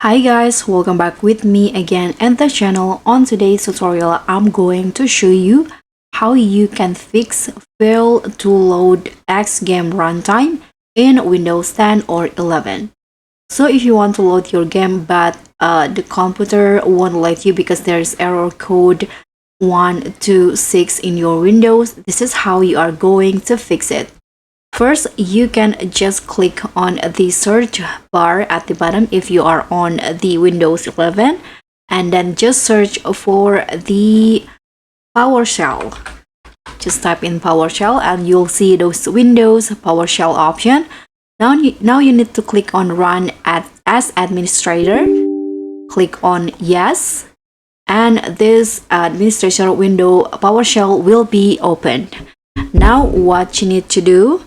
Hi guys, welcome back with me again at the channel. On today's tutorial, I'm going to show you how you can fix fail to load xgameruntime in Windows 10 or 11. So if you want to load your game but the computer won't let you because there's error code 126 in your Windows, this is how you are going to fix it. First, you can just click on the search bar at the bottom if you are on the Windows 11, and then just search for the PowerShell. Just type in PowerShell and you'll see those Windows PowerShell option. Now you need to click on Run as Administrator. Click on Yes, and this administrator window PowerShell will be opened. Now what you need to do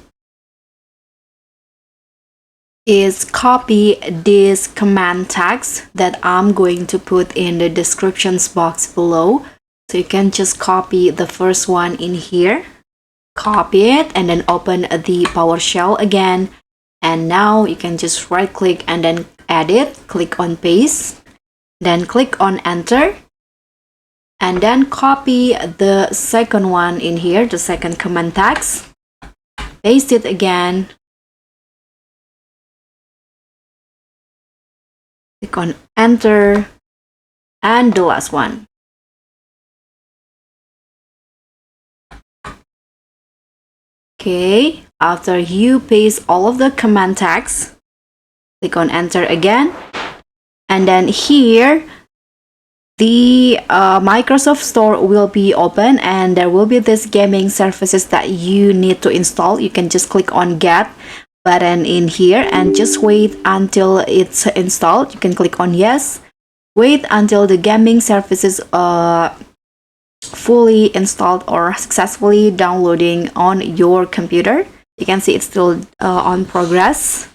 is copy this command text that I'm going to put in the descriptions box below. So you can just copy the first one in here, copy it, and then open the PowerShell again. And now you can just right click and then edit, click on paste, then click on enter, and then copy the second one in here, the second command text, paste it again, click on enter, and the last one. Okay, after you paste all of the command text, click on enter again, and then here the Microsoft Store will be open and there will be this gaming services that you need to install. You can just click on get button in here and just wait until it's installed. You can click on yes, wait until the gaming services fully installed or successfully downloading on your computer. You can see it's still on progress.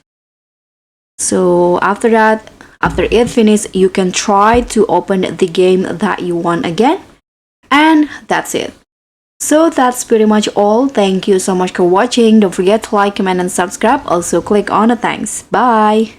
So after that, after it finishes, you can try to open the game that you want again, and that's it. So that's pretty much all. Thank you so much for watching. Don't forget to like, comment, and subscribe. Also click on the thanks. Bye.